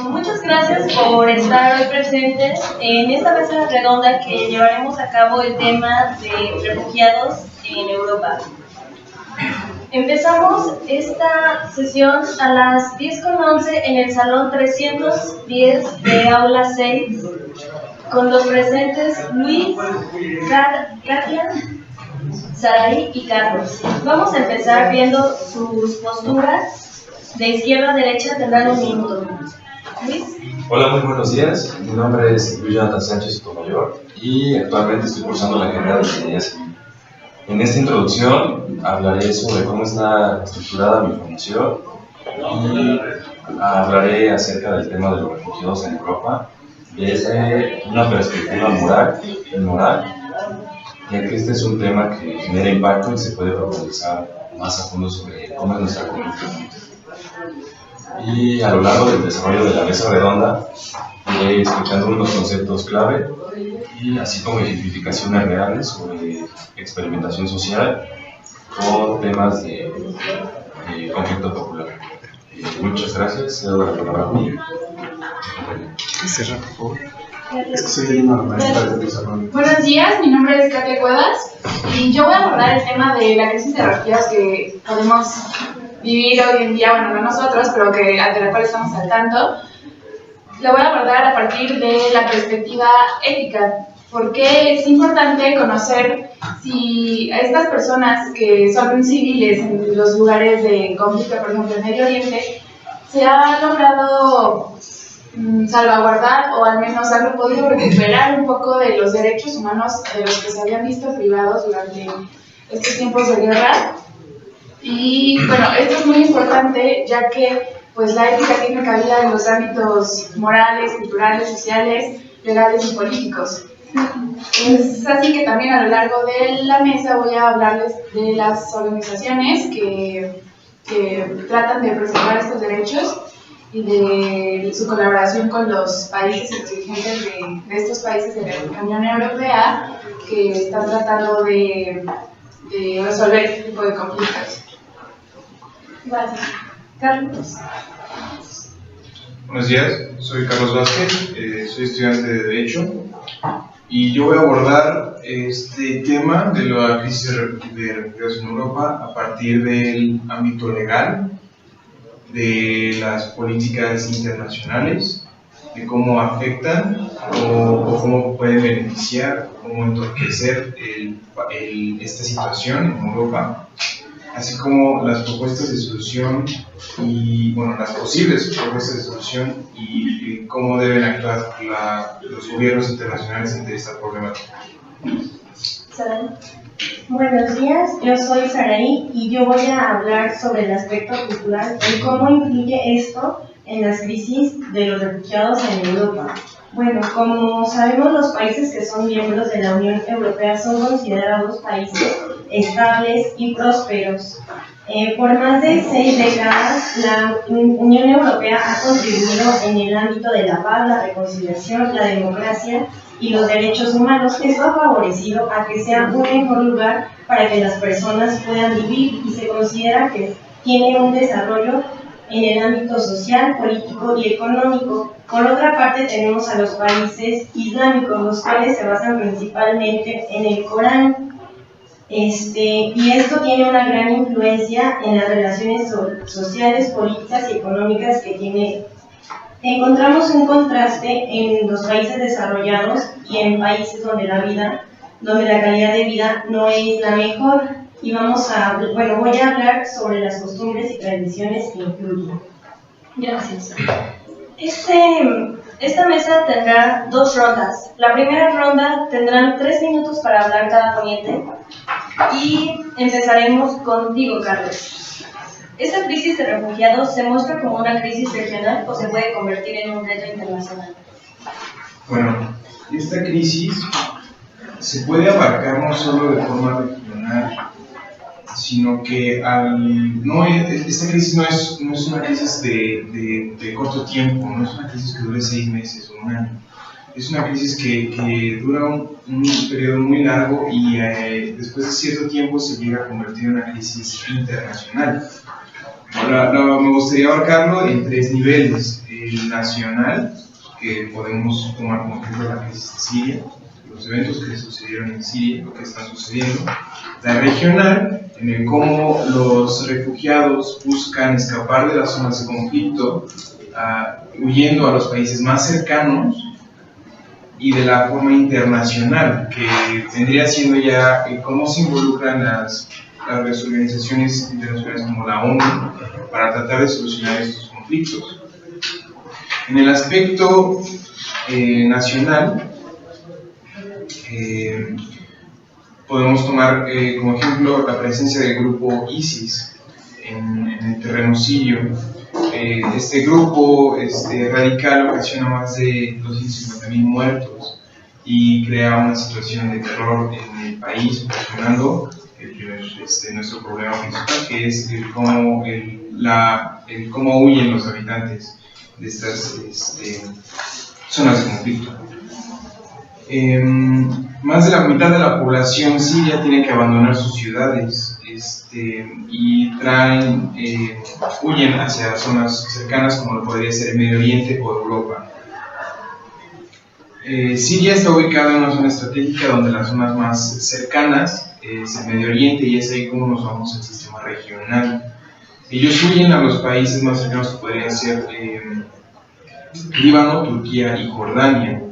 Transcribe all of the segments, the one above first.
Muchas gracias por estar hoy presentes en esta mesa redonda que llevaremos a cabo el tema de refugiados en Europa. Empezamos esta sesión a las 10:11 en el salón 310 de aula 6 con los presentes Luis, Katia, Saraí y Carlos. Vamos a empezar viendo sus posturas. De izquierda a derecha tendrán 1 minuto. Luis. Hola, muy buenos días. Mi nombre es Luis Jonathan Sánchez Sotomayor y actualmente estoy cursando la carrera de Ingeniería Civil. En esta introducción hablaré sobre cómo está estructurada mi formación y hablaré acerca del tema de los refugiados en Europa desde una perspectiva moral, ya que este es un tema que genera impacto y se puede profundizar más a fondo sobre cómo es nuestra comunidad. Y a lo largo del desarrollo de la mesa redonda iré explicando unos conceptos clave y así como ejemplificaciones reales sobre experimentación social o temas de conflicto popular. Muchas gracias. Cedo la palabra a mí. Cierra, por favor. Es que soy una maestra de desarrollo. Buenos días, mi nombre es Katia Cuevas y yo voy a abordar el tema de la crisis de refugiados que podemos vivir hoy en día, bueno, no nosotros, pero de la cual estamos al tanto. Lo voy a abordar a partir de la perspectiva ética, porque es importante conocer si a estas personas que son civiles en los lugares de conflicto, por ejemplo en Medio Oriente, se ha logrado salvaguardar o al menos han podido recuperar un poco de los derechos humanos de los que se habían visto privados durante estos tiempos de guerra. Y bueno, esto es muy importante ya que pues la ética tiene cabida en los ámbitos morales, culturales, sociales, legales y políticos. Es así que también a lo largo de la mesa voy a hablarles de las organizaciones que tratan de preservar estos derechos y de su colaboración con los países exigentes de estos países de la Unión Europea que están tratando de resolver este tipo de conflictos. Gracias. Carlos. Buenos días, soy Carlos Vázquez, soy estudiante de Derecho y yo voy a abordar este tema de la crisis de refugiados en Europa a partir del ámbito legal, de las políticas internacionales, de cómo afectan o cómo pueden beneficiar, cómo entorpecer esta situación en Europa, así como las propuestas de solución y, bueno, las posibles propuestas de solución y cómo deben actuar los gobiernos internacionales ante esta problemática. Saraí. Buenos días, yo soy Saraí y yo voy a hablar sobre el aspecto cultural y cómo influye esto en las crisis de los refugiados en Europa. Bueno, como sabemos, los países que son miembros de la Unión Europea son considerados países estables y prósperos. Por más de 6 décadas, la Unión Europea ha contribuido en el ámbito de la paz, la reconciliación, la democracia y los derechos humanos. Esto ha favorecido a que sea un mejor lugar para que las personas puedan vivir y se considera que tiene un desarrollo en el ámbito social, político y económico. Por otra parte, tenemos a los países islámicos, los cuales se basan principalmente en el Corán. Y esto tiene una gran influencia en las relaciones sociales, políticas y económicas que tiene. Encontramos un contraste en los países desarrollados y en países donde la calidad de vida no es la mejor. Y voy a hablar sobre las costumbres y tradiciones que influyen. Gracias. Esta mesa tendrá 2 rondas. La primera ronda tendrán 3 minutos para hablar cada ponente y empezaremos contigo, Carlos. ¿Esta crisis de refugiados se muestra como una crisis regional o se puede convertir en un reto internacional? Bueno, esta crisis se puede abarcar no solo de forma regional, sino que esta crisis no es una crisis de corto tiempo, no es una crisis que dure 6 meses o 1 año. Es una crisis que dura un periodo muy largo y después de cierto tiempo se llega a convertir en una crisis internacional. Ahora, me gustaría abarcarlo en 3 niveles: el nacional, que podemos tomar como ejemplo la crisis de Siria, los eventos que sucedieron en Siria, lo que están sucediendo; la regional, en el cómo los refugiados buscan escapar de las zonas de conflicto, huyendo a los países más cercanos; y de la forma internacional, que vendría siendo ya cómo se involucran las organizaciones internacionales como la ONU para tratar de solucionar estos conflictos. En el aspecto nacional, podemos tomar como ejemplo la presencia del grupo ISIS en el terreno sirio. Este grupo radical ocasiona más de 250.000 muertos y crea una situación de terror en el país, ocasionando nuestro problema principal, que es el cómo huyen los habitantes de estas zonas de conflicto. Más de la mitad de la población siria tiene que abandonar sus ciudades y huyen hacia zonas cercanas, como lo podría ser el Medio Oriente o Europa. Siria está ubicada en una zona estratégica donde las zonas más cercanas es el Medio Oriente, y es ahí como nos vamos al sistema regional. Ellos huyen a los países más cercanos, que podrían ser Líbano, Turquía y Jordania.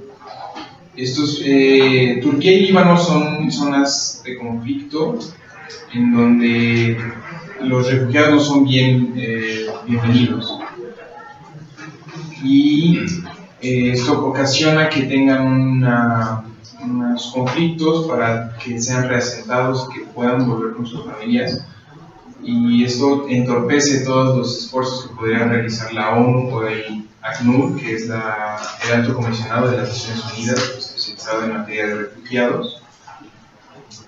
Turquía y Líbano son zonas de conflicto en donde los refugiados no son bienvenidos, y esto ocasiona que tengan unos conflictos para que sean reasentados y que puedan volver con sus familias, y esto entorpece todos los esfuerzos que podrían realizar la ONU o el ACNUR, que es el Alto Comisionado de las Naciones Unidas especializado en materia de refugiados.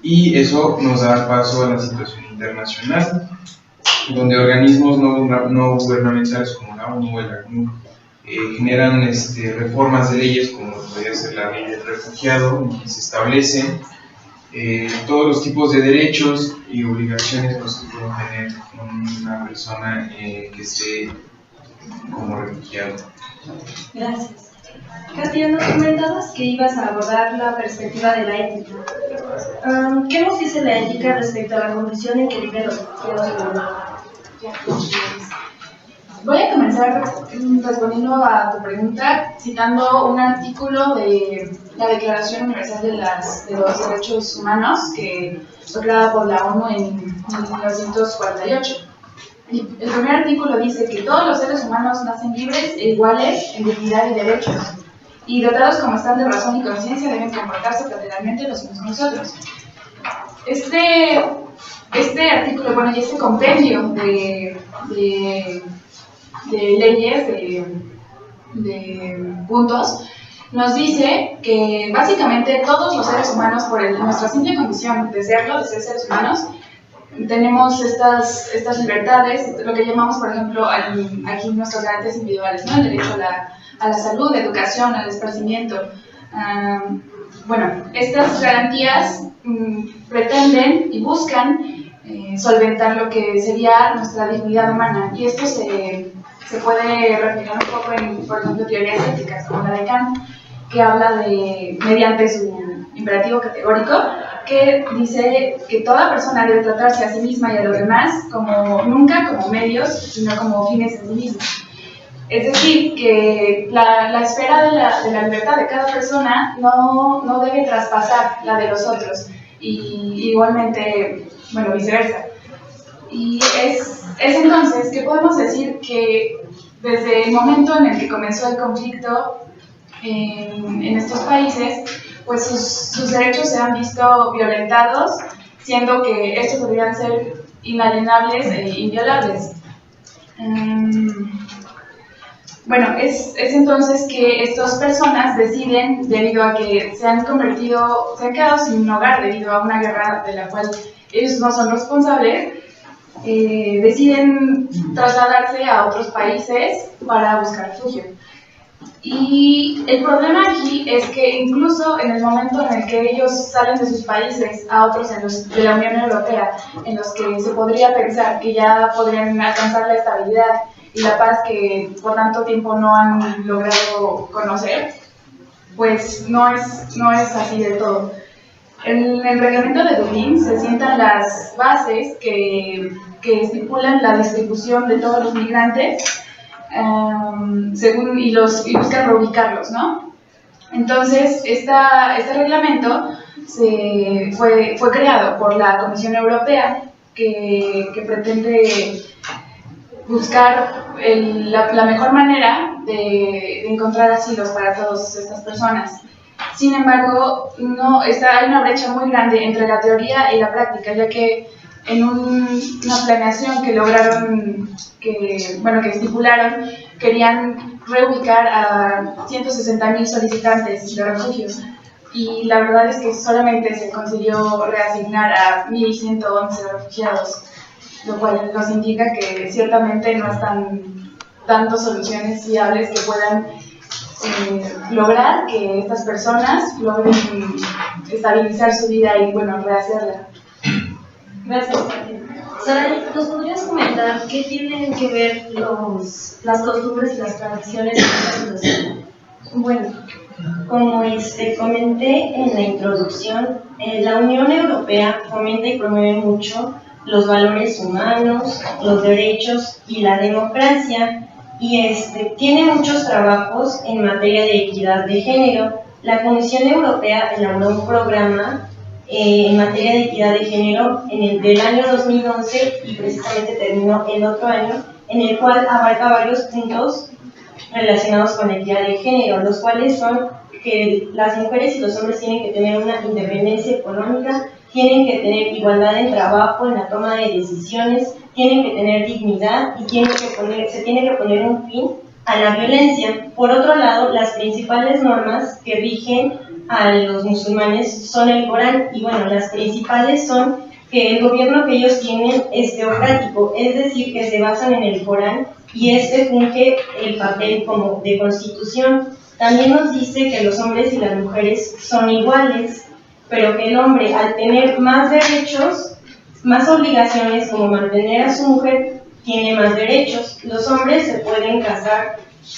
Y eso nos da paso a la situación internacional, donde organismos no gubernamentales como la ONU o el ACNUR generan reformas de leyes, como podría ser la ley del refugiado, en que se establecen todos los tipos de derechos y obligaciones que puede tener una persona que esté como refugiado. Gracias. Katia, nos comentabas que ibas a abordar la perspectiva de la ética. ¿Qué nos dice la ética respecto a la condición en que viven los refugiados en Europa? Voy a comenzar respondiendo a tu pregunta citando un artículo de la Declaración Universal de los Derechos Humanos, que fue creada por la ONU en 1948. Y el primer artículo dice que todos los seres humanos nacen libres e iguales en dignidad y derechos, y dotados como están de razón y conciencia, deben comportarse fraternalmente los unos con los otros. Este artículo, bueno, y este compendio de leyes, de puntos, nos dice que básicamente todos los seres humanos, por nuestra simple condición de serlo, de ser seres humanos, tenemos estas libertades, lo que llamamos, por ejemplo, aquí nuestras garantías individuales, ¿no? El derecho a la salud, educación, al esparcimiento. Bueno, estas garantías pretenden y buscan solventar lo que sería nuestra dignidad humana, y esto se puede reflejar un poco en, por ejemplo, teorías éticas como la de Kant, que habla mediante su imperativo categórico, que dice que toda persona debe tratarse a sí misma y a los demás nunca como medios, sino como fines en sí mismos. Es decir, que la esfera de la libertad de cada persona no debe traspasar la de los otros, y igualmente, bueno, viceversa. Y es entonces que podemos decir que desde el momento en el que comenzó el conflicto en estos países, pues sus derechos se han visto violentados, siendo que estos podrían ser inalienables e inviolables. Bueno, es entonces que estas personas deciden, debido a que se han quedado sin un hogar debido a una guerra de la cual ellos no son responsables, deciden trasladarse a otros países para buscar refugio. Y el problema aquí es que incluso en el momento en el que ellos salen de sus países a otros de la Unión Europea, en los que se podría pensar que ya podrían alcanzar la estabilidad y la paz que por tanto tiempo no han logrado conocer, pues no es así de todo. En el reglamento de Dublín se sientan las bases que estipulan la distribución de todos los migrantes y buscan reubicarlos, ¿no? Entonces, este reglamento fue creado por la Comisión Europea que pretende buscar la mejor manera de encontrar asilos para todas estas personas. Sin embargo, hay una brecha muy grande entre la teoría y la práctica, ya que en una planeación que estipularon, querían reubicar a 160.000 solicitantes de refugios. Y la verdad es que solamente se consiguió reasignar a 1.111 refugiados, lo cual nos indica que ciertamente no están dando soluciones viables que puedan lograr que estas personas logren estabilizar su vida y, rehacerla. Gracias. Saray, ¿nos podrías comentar qué tienen que ver las costumbres y las tradiciones de esta situación? Bueno, como comenté en la introducción, la Unión Europea fomenta y promueve mucho los valores humanos, los derechos y la democracia, y tiene muchos trabajos en materia de equidad de género. La Comisión Europea elaboró un programa en materia de equidad de género del año 2011 y precisamente terminó el otro año, en el cual abarca varios puntos relacionados con la equidad de género, los cuales son que las mujeres y los hombres tienen que tener una independencia económica, tienen que tener igualdad en trabajo, en la toma de decisiones, tienen que tener dignidad y se tiene que poner un fin a la violencia. Por otro lado, las principales normas que rigen a los musulmanes son el Corán, y las principales son que el gobierno que ellos tienen es teocrático, es decir, que se basan en el Corán y funge el papel como de constitución. También nos dice que los hombres y las mujeres son iguales, pero que el hombre, al tener más derechos, más obligaciones, como mantener a su mujer, tiene más derechos. Los hombres se pueden casar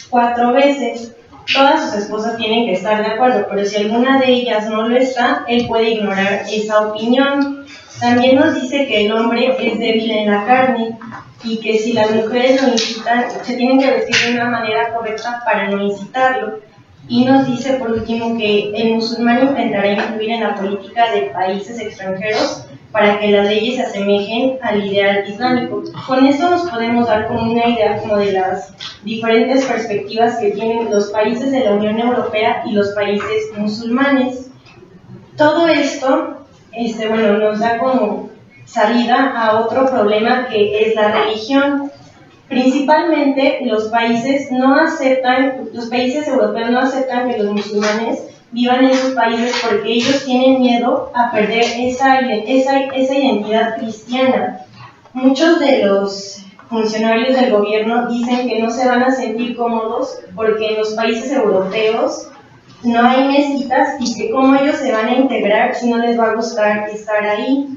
4 veces, todas sus esposas tienen que estar de acuerdo, pero si alguna de ellas no lo está, él puede ignorar esa opinión. También nos dice que el hombre es débil en la carne y que si las mujeres lo incitan, se tienen que vestir de una manera correcta para no incitarlo. Y nos dice por último que el musulmán intentará influir en la política de países extranjeros para que las leyes se asemejen al ideal islámico. Con esto nos podemos dar como una idea como de las diferentes perspectivas que tienen los países de la Unión Europea y los países musulmanes. Todo esto nos da como salida a otro problema, que es la religión. Principalmente los países europeos no aceptan que los musulmanes vivan en sus países porque ellos tienen miedo a perder esa identidad cristiana. Muchos de los funcionarios del gobierno dicen que no se van a sentir cómodos porque en los países europeos no hay mezquitas y que cómo ellos se van a integrar si no les va a gustar estar ahí.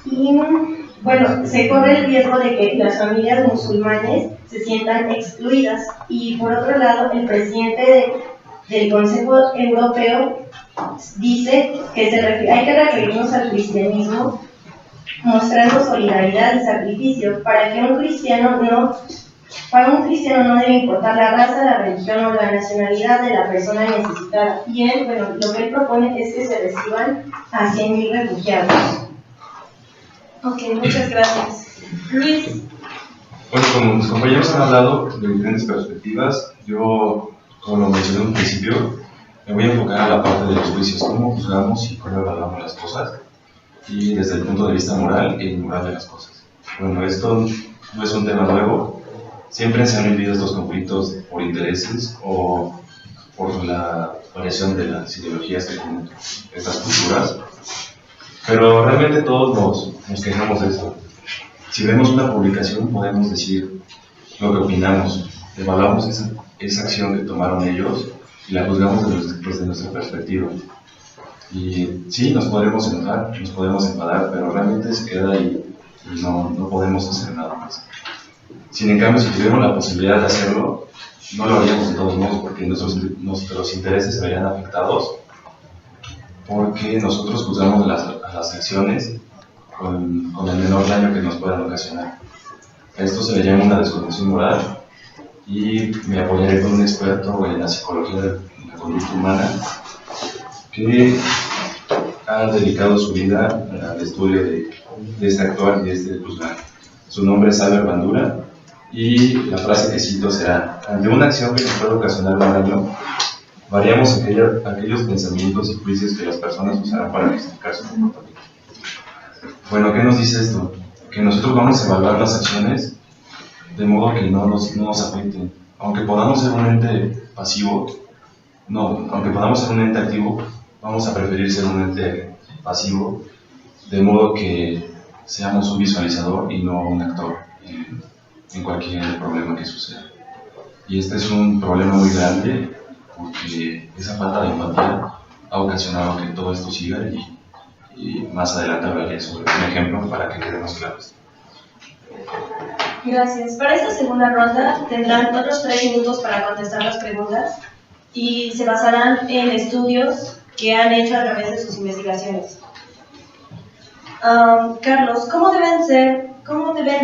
Y se corre el riesgo de que las familias musulmanes se sientan excluidas. Y por otro lado, el presidente del Consejo Europeo dice que hay que referirnos al cristianismo mostrando solidaridad y sacrificio. Para un cristiano no debe importar la raza, la religión o la nacionalidad de la persona necesitada. Y lo que él propone es que se reciban a 100.000 refugiados. Ok, muchas gracias. Luis. Bueno, como mis compañeros han hablado de diferentes perspectivas, yo, como lo mencioné en un principio, me voy a enfocar a la parte de los juicios, cómo juzgamos y cómo evaluamos las cosas, y desde el punto de vista moral e inmoral de las cosas. Bueno, esto no es un tema nuevo, siempre se han vivido estos conflictos por intereses o por la variación de las ideologías que tienen estas culturas. Pero realmente todos nos quejamos de eso. Si vemos una publicación podemos decir lo que opinamos. evaluamos esa acción que tomaron ellos y la juzgamos desde nuestra perspectiva. Y sí, nos podremos enojar, nos podemos enfadar, pero realmente se queda ahí y no podemos hacer nada más. Sin en cambio, si tuviéramos la posibilidad de hacerlo, no lo haríamos de todos modos, porque nuestros intereses se verían afectados, porque nosotros juzgamos a las acciones con el menor daño que nos puedan ocasionar. A esto se le llama una desconexión moral, y me apoyaré con un experto en la psicología de la conducta humana que ha dedicado su vida al estudio de este actuar y de este juzgar. Su nombre es Albert Bandura, y la frase que cito será: ante una acción que nos puede ocasionar un daño, variamos aquellos pensamientos y juicios que las personas usarán para justificar su comportamiento. Bueno, ¿qué nos dice esto? Que nosotros vamos a evaluar las acciones de modo que no nos afecten. Aunque podamos ser un ente pasivo, aunque podamos ser un ente activo, vamos a preferir ser un ente pasivo, de modo que seamos un visualizador y no un actor en cualquier problema que suceda. Y este es un problema muy grande, porque esa falta de empatía ha ocasionado que todo esto siga, y más adelante hablaré sobre un ejemplo para que quede más claro. Gracias. Para esta segunda ronda tendrán otros 3 minutos para contestar las preguntas y se basarán en estudios que han hecho a través de sus investigaciones. Carlos, ¿cómo deben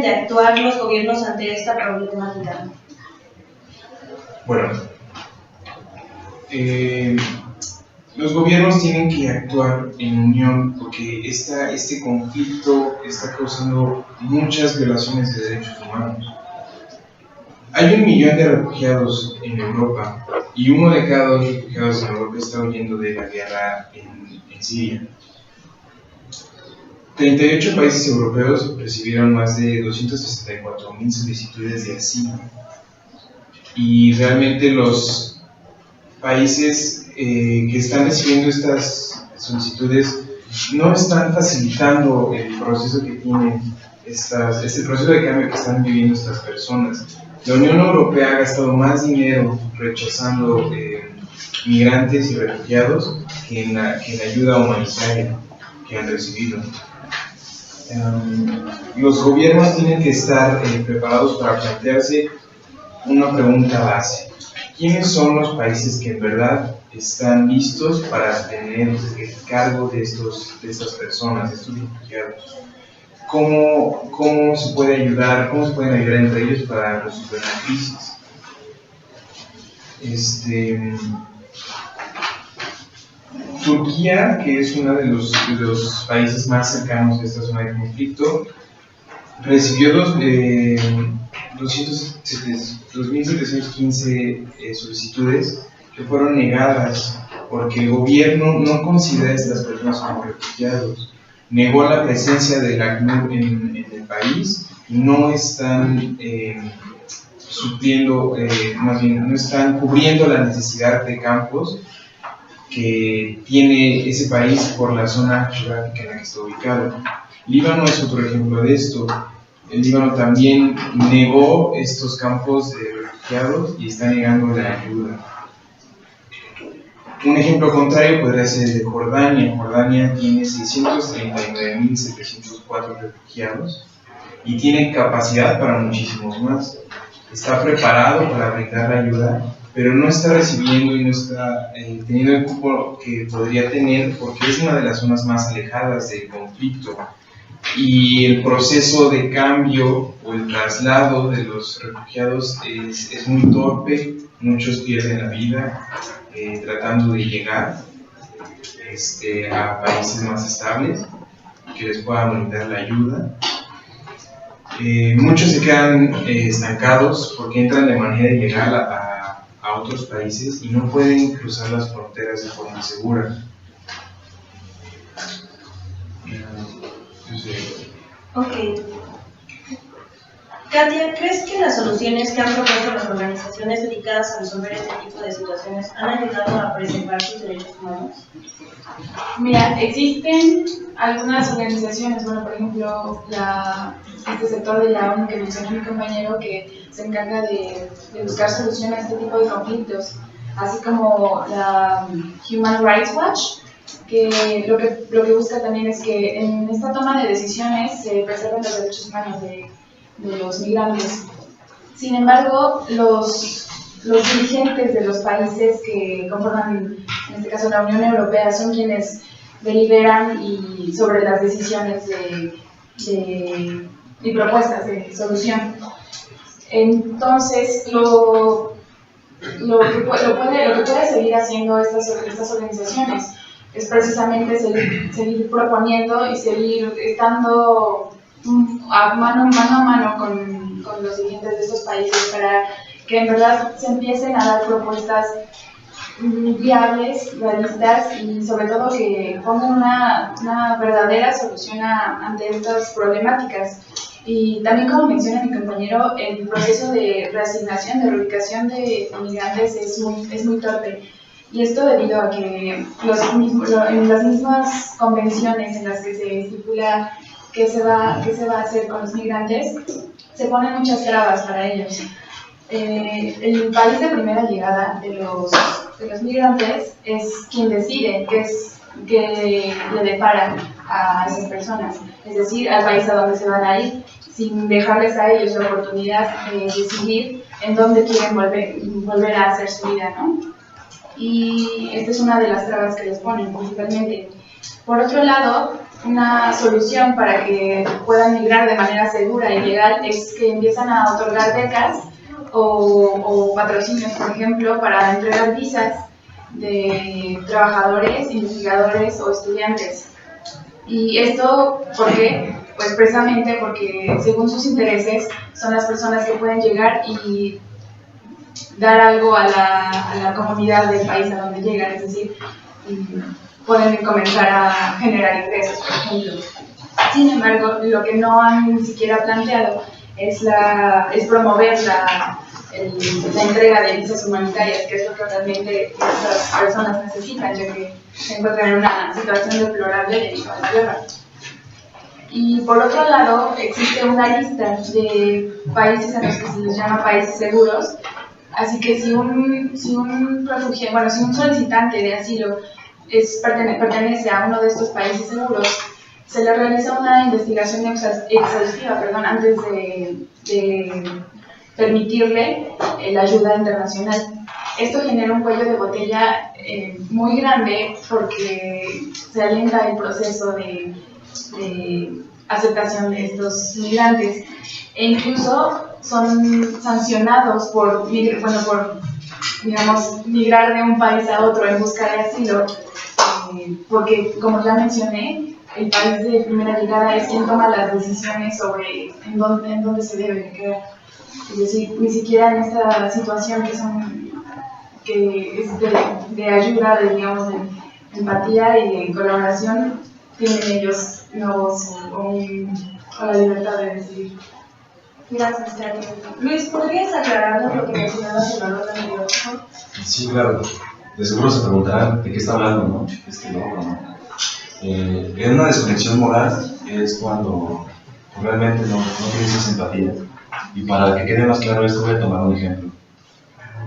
de actuar los gobiernos ante esta problemática? Bueno, los gobiernos tienen que actuar en unión, porque este conflicto está causando muchas violaciones de derechos humanos. Hay 1 millón de refugiados en Europa, y 1 de cada 2 refugiados en Europa está huyendo de la guerra en Siria. 38 países europeos recibieron más de 264,000 solicitudes de asilo, y realmente los países que están recibiendo estas solicitudes no están facilitando el proceso que tienen este proceso de cambio que están viviendo estas personas. La Unión Europea ha gastado más dinero rechazando migrantes y refugiados que en la ayuda humanitaria que han recibido. Los gobiernos tienen que estar preparados para plantearse una pregunta base: ¿quiénes son los países que en verdad están listos para tener el cargo de estas personas, de estos refugiados? ¿Cómo se puede ayudar? ¿Cómo se pueden ayudar entre ellos para resolver la crisis? Turquía, que es uno de los países más cercanos a esta zona de conflicto, recibió 2.715 solicitudes que fueron negadas porque el gobierno no considera a estas personas como refugiados. Negó la presencia del ACNUR en el país, y no están no están cubriendo la necesidad de campos que tiene ese país por la zona geográfica en la que está ubicado. Líbano es otro ejemplo de esto. El Líbano también negó estos campos de refugiados y está negando la ayuda. Un ejemplo contrario podría ser el de Jordania. Jordania tiene 639.704 refugiados y tiene capacidad para muchísimos más. Está preparado para brindar la ayuda, pero no está recibiendo y no está teniendo el cupo que podría tener, porque es una de las zonas más alejadas del conflicto. Y el proceso de cambio o el traslado de los refugiados es muy torpe. Muchos pierden la vida tratando de llegar a países más estables que les puedan brindar la ayuda. Muchos se quedan estancados porque entran de manera ilegal a otros países y no pueden cruzar las fronteras de forma segura. Ok. Katia, ¿crees que las soluciones que han propuesto las organizaciones organizaciones dedicadas a resolver este tipo de situaciones han ayudado a preservar sus derechos humanos? Mira, existen algunas organizaciones, bueno, por ejemplo, este sector de la ONU que mencionó mi compañero, que se encarga de buscar solución a este tipo de conflictos, así como la Human Rights Watch, que lo que busca también es que en esta toma de decisiones se preserven los derechos humanos de los migrantes. Sin embargo, los dirigentes de los países que conforman, en este caso la Unión Europea, son quienes deliberan sobre las decisiones y propuestas de solución. Entonces, lo que puede seguir haciendo estas organizaciones es precisamente seguir proponiendo y seguir estando mano a mano con los dirigentes de estos países para que en verdad se empiecen a dar propuestas viables, realistas y sobre todo que pongan una verdadera solución ante estas problemáticas. Y también, como menciona mi compañero, el proceso de reasignación, de reubicación de inmigrantes es muy torpe. Y esto debido a que en las mismas convenciones en las que se estipula qué se va a hacer con los migrantes, se ponen muchas trabas para ellos. El país de primera llegada de los migrantes es quien decide qué le depara a esas personas, es decir, al país a donde se van a ir, sin dejarles a ellos la oportunidad de decidir en dónde quieren volver a hacer su vida, ¿no? Y esta es una de las trabas que les ponen principalmente. Por otro lado, una solución para que puedan migrar de manera segura y legal es que empiezan a otorgar becas o patrocinios, por ejemplo, para entregar visas de trabajadores, investigadores o estudiantes. ¿Y esto por qué? Pues precisamente porque según sus intereses son las personas que pueden llegar y dar algo a la comunidad del país a donde llegan, es decir, pueden comenzar a generar ingresos, por ejemplo. Sin embargo, lo que no han ni siquiera planteado es promover la entrega de visas humanitarias, que es lo que realmente estas personas necesitan, ya que se encuentran en una situación deplorable debido a la guerra. Y por otro lado, existe una lista de países en los que se les llama países seguros. Así que si un solicitante de asilo pertenece a uno de estos países seguros, se le realiza una investigación exhaustiva antes de permitirle la ayuda internacional. Esto genera un cuello de botella muy grande porque se alienta el proceso de aceptación de estos migrantes e incluso son sancionados por migrar de un país a otro en busca de asilo, porque, como ya mencioné, el país de primera llegada es quien toma las decisiones sobre en dónde se debe quedar. Es decir, ni siquiera en esta situación que es de ayuda, de empatía y de colaboración, tienen ellos la libertad de decidir. Gracias, Tania. Luis, ¿podrías aclararnos lo que mencionabas en el orden de otro? Sí, claro. De seguro se preguntarán de qué está hablando, ¿no? ¿no? En una desconexión moral es cuando realmente no tienes esa empatía. Y para que quede más claro esto, voy a tomar un ejemplo.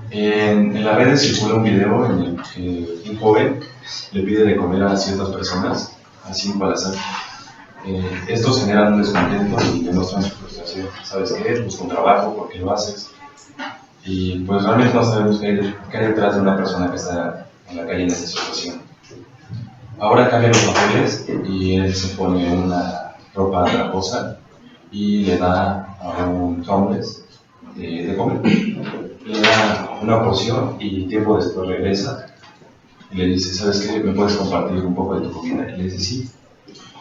En las redes circula un video en el que un joven le pide de comer a ciertas personas, así para hacer. Estos generan un descontento y demuestran su frustración. ¿Sabes qué? Busco un trabajo, ¿por qué lo haces? Y pues realmente no sabemos qué hay detrás de una persona que está en la calle en esta situación. Ahora cambian los papeles y él se pone una ropa traposa y le da a un homeless de comer. Le da una porción y tiempo después regresa y le dice, ¿sabes qué? ¿Me puedes compartir un poco de tu comida? Y le dice, sí,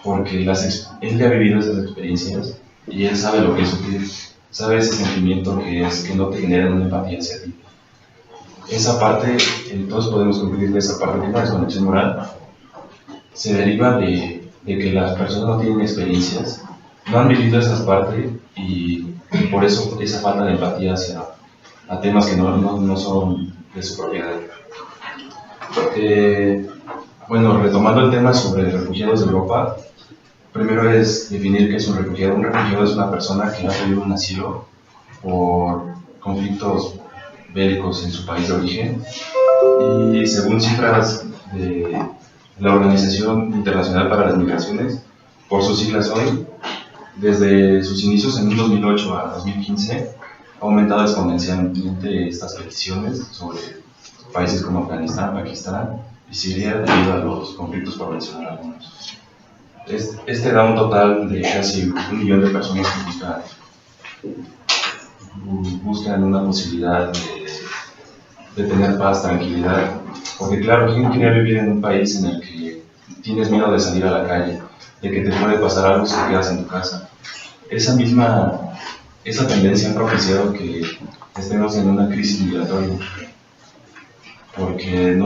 porque él ya ha vivido esas experiencias y él sabe lo que es sufrir, sabe ese sentimiento que es que no te generan una empatía hacia ti. Esa parte, todos podemos concluir de esa parte de la desconexión moral, se deriva de que las personas no tienen experiencias, no han vivido esa parte y por eso esa falta de empatía a temas que no son de su propiedad. Bueno, retomando el tema sobre refugiados de Europa, primero es definir qué es un refugiado. Un refugiado es una persona que ha pedido un asilo por conflictos bélicos en su país de origen, y según cifras de la Organización Internacional para las Migraciones, por sus siglas OIM, desde sus inicios en 2008 a 2015 ha aumentado exponencialmente estas peticiones sobre países como Afganistán, Pakistán y Siria, debido a los conflictos, por mencionar algunos. Este da un total de casi 1 millón de personas que buscan una posibilidad de tener paz, tranquilidad, porque claro, ¿quién quería vivir en un país en el que tienes miedo de salir a la calle, de que te puede pasar algo si te quedas en tu casa? Esa tendencia ha propiciado que estemos en una crisis migratoria, porque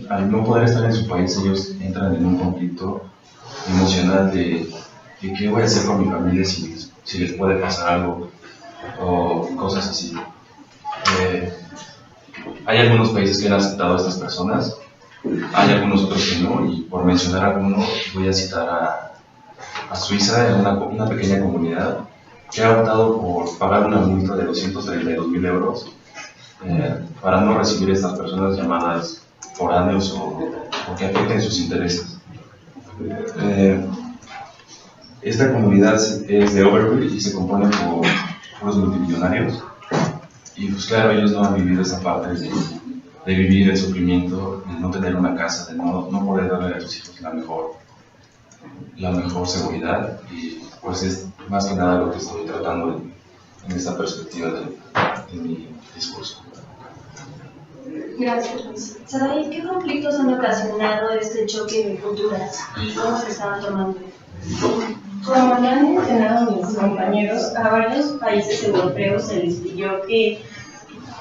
al no poder estar en su país, ellos entran en un conflicto emocional de qué voy a hacer con mi familia si les puede pasar algo, o cosas así. Hay algunos países que han aceptado a estas personas, hay algunos otros que no, y por mencionar algunos voy a citar a Suiza, una pequeña comunidad que ha optado por pagar una multa de 232.000 euros para no recibir a estas personas llamadas foráneos o que afecten sus intereses. Esta comunidad es de Overville y se compone por puros multimillonarios, y pues claro, ellos no han vivido esa parte de vivir el sufrimiento, de no tener una casa, de no poder darle a sus hijos la mejor seguridad, y pues es más que nada lo que estoy tratando en esta perspectiva de mi discurso. Gracias, Luis. Saray, ¿qué conflictos han ocasionado este choque de culturas y cómo se estaban tomando? Como lo han mencionado mis compañeros, a varios países europeos se les pidió que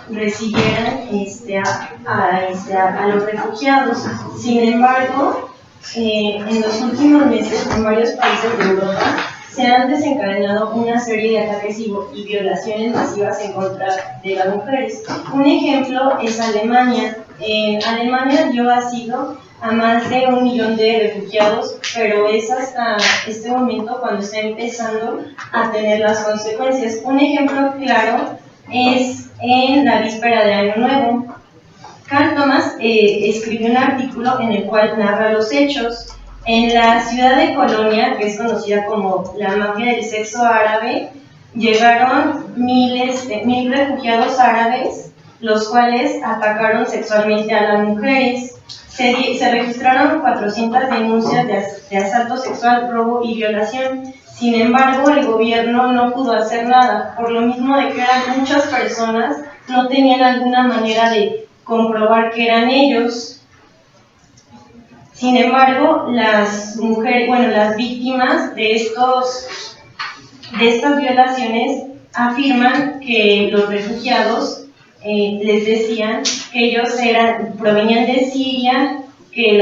recibieran a los refugiados. Sin embargo, en los últimos meses, en varios países de Europa, se han desencadenado una serie de ataques y violaciones masivas en contra de las mujeres. Un ejemplo es Alemania. Alemania dio asilo a más de 1 millón de refugiados, pero es hasta este momento cuando está empezando a tener las consecuencias. Un ejemplo claro es en la víspera de Año Nuevo. Karl Thomas escribió un artículo en el cual narra los hechos. En la ciudad de Colonia, que es conocida como la mafia del sexo árabe, llegaron 1.000 refugiados árabes, los cuales atacaron sexualmente a las mujeres. Se registraron 400 denuncias de asalto sexual, robo y violación. Sin embargo, el gobierno no pudo hacer nada, por lo mismo de que eran muchas personas, no tenían alguna manera de comprobar que eran ellos. Sin embargo, las víctimas de estas violaciones afirman que los refugiados les decían que ellos provenían de Siria, que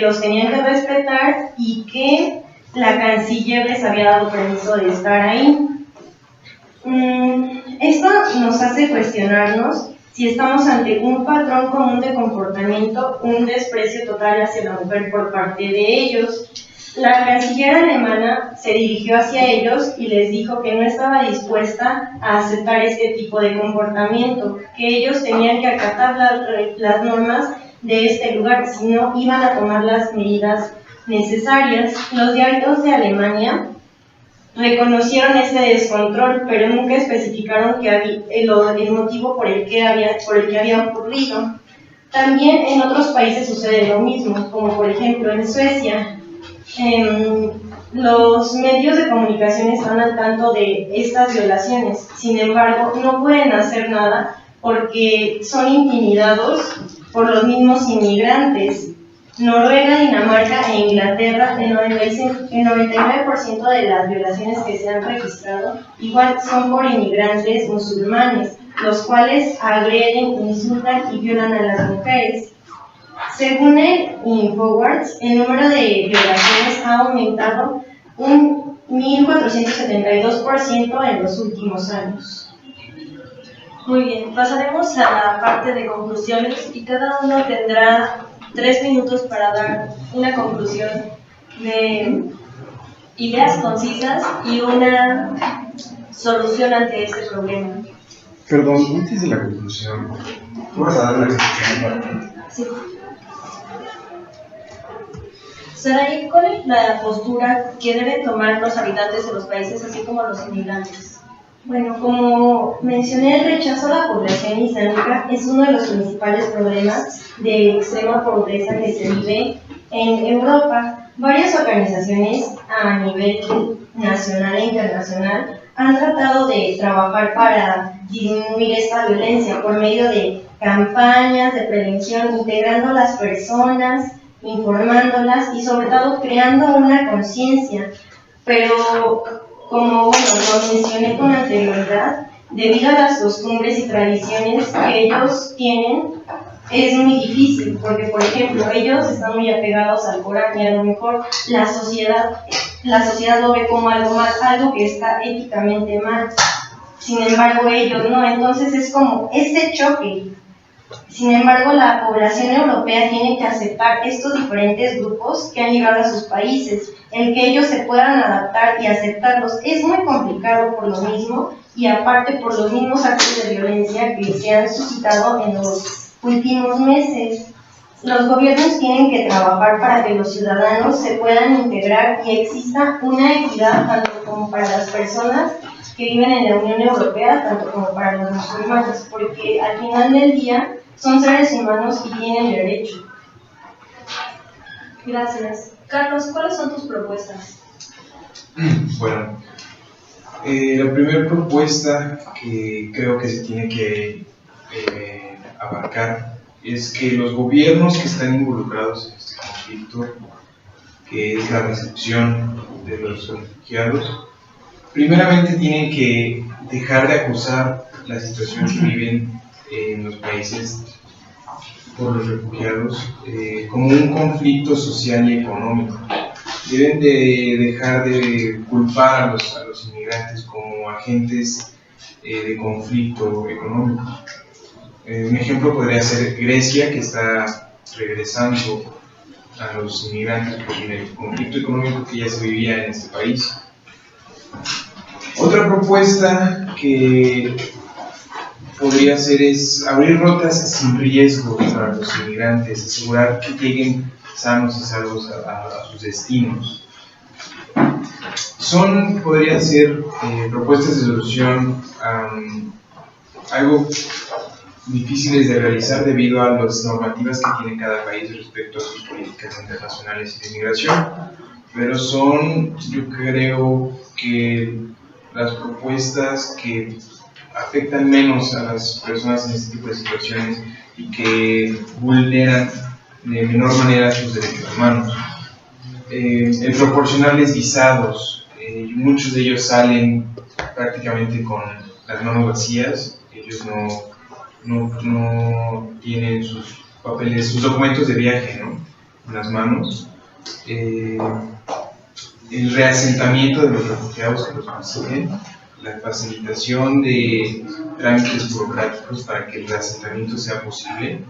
los tenían que respetar y que la canciller les había dado permiso de estar ahí. Esto nos hace cuestionarnos si estamos ante un patrón común de comportamiento, un desprecio total hacia la mujer por parte de ellos. La canciller alemana se dirigió hacia ellos y les dijo que no estaba dispuesta a aceptar este tipo de comportamiento, que ellos tenían que acatar las normas de este lugar, si no iban a tomar las medidas necesarias. Los diarios de Alemania reconocieron ese descontrol, pero nunca especificaron el motivo por el que había ocurrido. También en otros países sucede lo mismo, como por ejemplo en Suecia. Los medios de comunicación están al tanto de estas violaciones, sin embargo no pueden hacer nada porque son intimidados por los mismos inmigrantes. Noruega, Dinamarca e Inglaterra, el 99% de las violaciones que se han registrado igual son por inmigrantes musulmanes, los cuales agreden, insultan y violan a las mujeres. Según el Infowars, el número de violaciones ha aumentado un 1.472% en los últimos años. Muy bien, pasaremos a la parte de conclusiones y cada uno tendrá 3 minutos para dar una conclusión de ideas concisas y una solución ante este problema. Perdón, antes de la conclusión, ¿tú vas a dar la conclusión? Sí. Sarai, ¿cuál es la postura que deben tomar los habitantes de los países, así como los inmigrantes? Bueno, como mencioné, el rechazo a la población islámica es uno de los principales problemas de extrema pobreza que se vive en Europa. Varias organizaciones a nivel nacional e internacional han tratado de trabajar para disminuir esta violencia por medio de campañas de prevención, integrando a las personas, informándolas y sobre todo creando una conciencia. Pero como lo mencioné con anterioridad, debido a las costumbres y tradiciones que ellos tienen, es muy difícil, porque por ejemplo, ellos están muy apegados al Corán y a lo mejor la sociedad lo ve como algo mal, algo que está éticamente mal. Sin embargo, ellos no, entonces es como este choque. Sin embargo, la población europea tiene que aceptar estos diferentes grupos que han llegado a sus países. El que ellos se puedan adaptar y aceptarlos es muy complicado por lo mismo, y aparte por los mismos actos de violencia que se han suscitado en los últimos meses. Los gobiernos tienen que trabajar para que los ciudadanos se puedan integrar y exista una equidad tanto como para las personas que viven en la Unión Europea, tanto como para los musulmanes, porque al final del día son seres humanos y tienen derecho. Gracias. Carlos, ¿cuáles son tus propuestas? Bueno, la primera propuesta que creo que se tiene que abarcar es que los gobiernos que están involucrados en este conflicto, que es la recepción de los refugiados, primeramente tienen que dejar de acusar la situación que viven en los países por los refugiados como un conflicto social y económico. Deben de dejar de culpar a los inmigrantes como agentes de conflicto económico. Un ejemplo podría ser Grecia, que está regresando a los inmigrantes por el conflicto económico que ya se vivía en este país. Otra propuesta que podría ser es abrir rutas sin riesgo para los inmigrantes, asegurar que lleguen sanos y salvos a sus destinos. Podrían ser propuestas de solución algo difíciles de realizar debido a las normativas que tiene cada país respecto a sus políticas internacionales y de migración, pero yo creo que las propuestas que afectan menos a las personas en este tipo de situaciones y que vulneran de menor manera sus derechos humanos. El proporcionarles visados, muchos de ellos salen prácticamente con las manos vacías, ellos no tienen sus papeles, sus documentos de viaje, ¿no?, en las manos. El reasentamiento de los refugiados que los consiguen, la facilitación de trámites burocráticos para que el reasentamiento sea posible,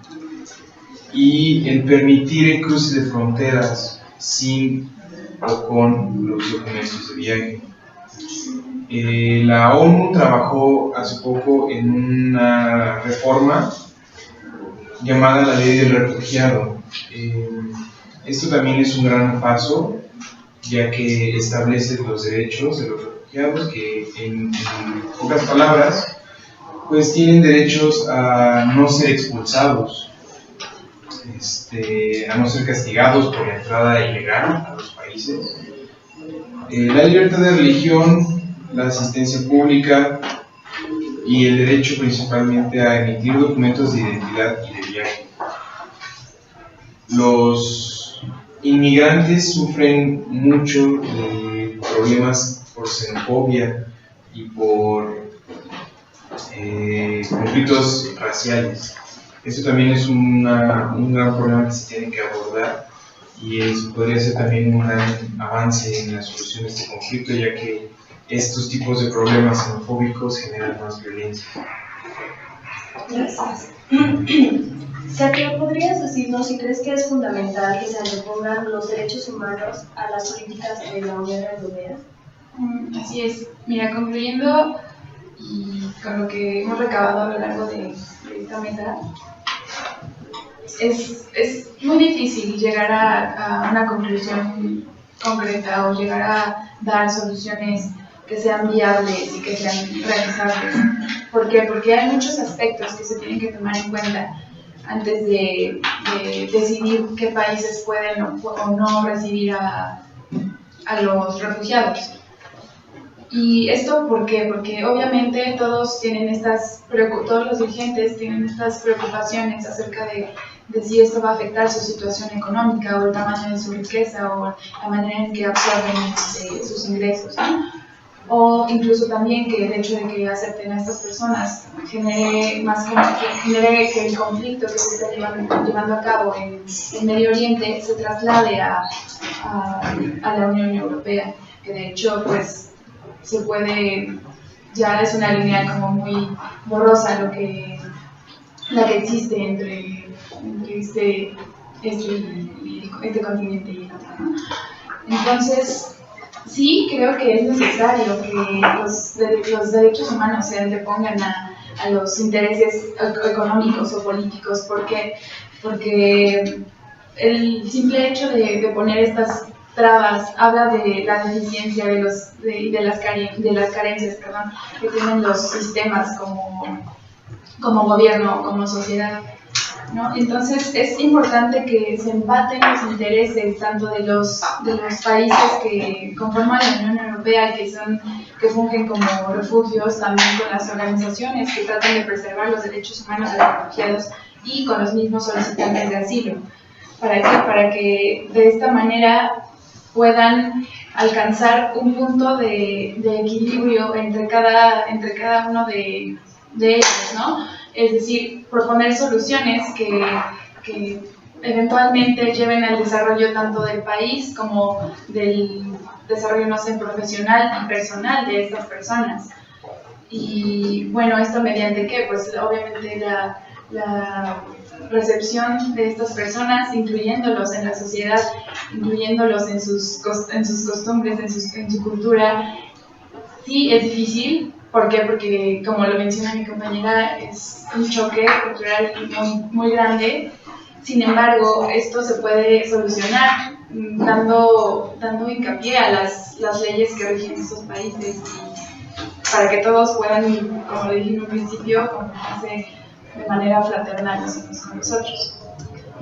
y el permitir el cruce de fronteras sin o con los documentos de viaje. La ONU trabajó hace poco en una reforma llamada la Ley del Refugiado. Esto también es un gran paso, ya que establece los derechos de los refugiados que, en pocas palabras, pues tienen derechos a no ser expulsados, a no ser castigados por la entrada ilegal a los países. La libertad de religión, la asistencia pública y el derecho principalmente a emitir documentos de identidad y de viaje. Los inmigrantes sufren mucho de problemas por xenofobia y por conflictos raciales. Esto también es un gran problema que se tiene que abordar y podría ser también un gran avance en la solución de este conflicto, ya que estos tipos de problemas xenofóbicos generan más violencia. Gracias. Katia, ¿podrías decirnos si crees que es fundamental que se antepongan los derechos humanos a las políticas de la Unión Europea? Así es. Mira, concluyendo y con lo que hemos recabado a lo largo de esta meta, es muy difícil llegar a una conclusión concreta o llegar a dar soluciones que sean viables y que sean realizables. ¿Por qué? Porque hay muchos aspectos que se tienen que tomar en cuenta antes de decidir qué países pueden o no recibir a los refugiados. ¿Y esto por qué? Porque obviamente todos los dirigentes tienen estas preocupaciones acerca de si esto va a afectar su situación económica o el tamaño de su riqueza o la manera en que absorben sus ingresos, ¿no? O incluso también que el hecho de que acepten a estas personas genere que el conflicto que se está llevando a cabo en el Medio Oriente se traslade a la Unión Europea, que de hecho pues ya es una línea como muy borrosa la que existe entre este continente y el otro, ¿no? Entonces, sí, creo que es necesario que los derechos humanos se antepongan a los intereses económicos o políticos. ¿Por qué? Porque el simple hecho de poner estas trabas habla de la deficiencia de las carencias que tienen los sistemas como gobierno, como sociedad, ¿no? Entonces es importante que se empaten los intereses tanto de los países que conforman la Unión Europea y que fungen como refugios, también con las organizaciones que tratan de preservar los derechos humanos de los refugiados y con los mismos solicitantes de asilo. ¿Para qué? Para que de esta manera puedan alcanzar un punto de equilibrio entre cada uno de ellos, ¿no? Es decir, proponer soluciones que eventualmente lleven al desarrollo tanto del país como del desarrollo, no sé, profesional y personal de estas personas. Y bueno, ¿esto mediante qué? Pues obviamente la recepción de estas personas, incluyéndolos en la sociedad, incluyéndolos en sus costumbres, en su cultura. Sí, es difícil. ¿Por qué? Porque, como lo menciona mi compañera, es un choque cultural muy, muy grande. Sin embargo, esto se puede solucionar dando hincapié a las leyes que rigen estos países para que todos puedan, como dije en un principio, comportarse de manera fraternal los unos con los otros.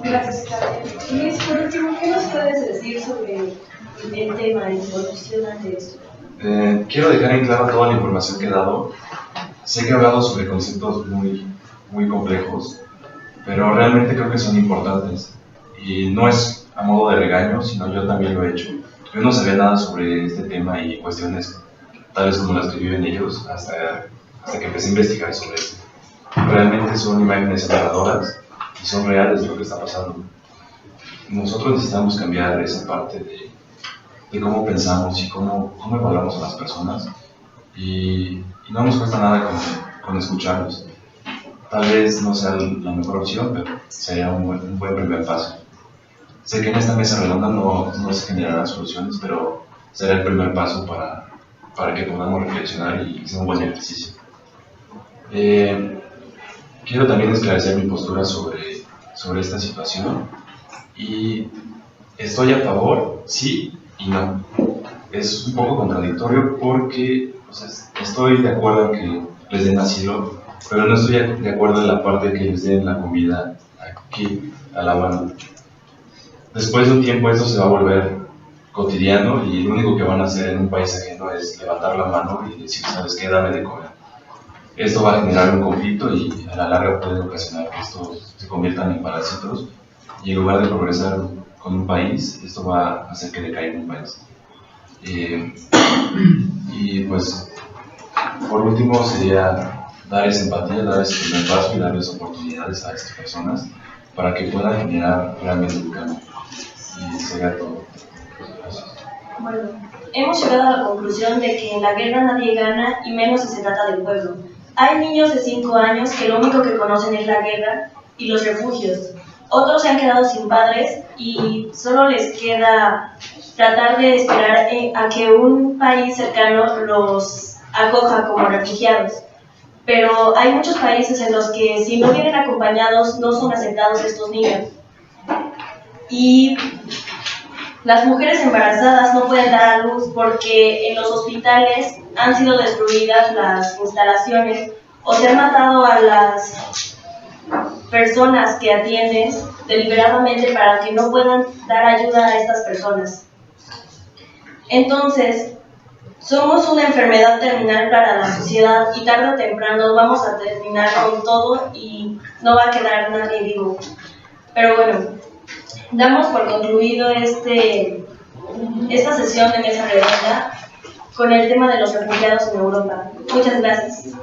Gracias, Katia. Luis, por último, ¿qué nos puedes decir sobre el tema de introducción ante esto? Quiero dejar en claro toda la información que he dado. Sé que he hablado sobre conceptos muy, muy complejos, pero realmente creo que son importantes. Y no es a modo de regaño, sino yo también lo he hecho. Yo no sabía nada sobre este tema y cuestiones tales como las que viven ellos hasta que empecé a investigar sobre esto. Realmente son imágenes aterradoras y son reales de lo que está pasando. Nosotros necesitamos cambiar esa parte de cómo pensamos y cómo evaluamos a las personas y no nos cuesta nada con escucharlos. Tal vez no sea la mejor opción, pero sería un buen primer paso. Sé que en esta mesa redonda no se generarán soluciones, pero será el primer paso para que podamos reflexionar y sea un buen ejercicio. Quiero también esclarecer mi postura sobre esta situación y estoy a favor, sí y no. Es un poco contradictorio porque estoy de acuerdo en que les den asilo, pero no estoy de acuerdo en la parte de que les den la comida aquí a la mano. Después de un tiempo esto se va a volver cotidiano y lo único que van a hacer en un país ajeno es levantar la mano y decir, ¿sabes qué? Dame de comer. Esto va a generar un conflicto y a la larga puede ocasionar que estos se conviertan en parásitos y en lugar de progresar con un país, esto va a hacer que decaiga un país. Y pues, por último, sería dar esa empatía, dar ese primer paso y darles oportunidades a estas personas para que puedan generar realmente un cambio. Y sería todo. Gracias. Bueno, hemos llegado a la conclusión de que en la guerra nadie gana y menos si se trata del pueblo. Hay niños de 5 años que lo único que conocen es la guerra y los refugios. Otros se han quedado sin padres y solo les queda tratar de esperar a que un país cercano los acoja como refugiados. Pero hay muchos países en los que si no vienen acompañados no son aceptados estos niños. Y las mujeres embarazadas no pueden dar a luz porque en los hospitales han sido destruidas las instalaciones o se han matado a las personas que atienden deliberadamente para que no puedan dar ayuda a estas personas. Entonces, somos una enfermedad terminal para la sociedad y tarde o temprano vamos a terminar con todo y no va a quedar nadie vivo. Pero bueno, damos por concluido esta sesión de mesa redonda con el tema de los refugiados en Europa. Muchas gracias.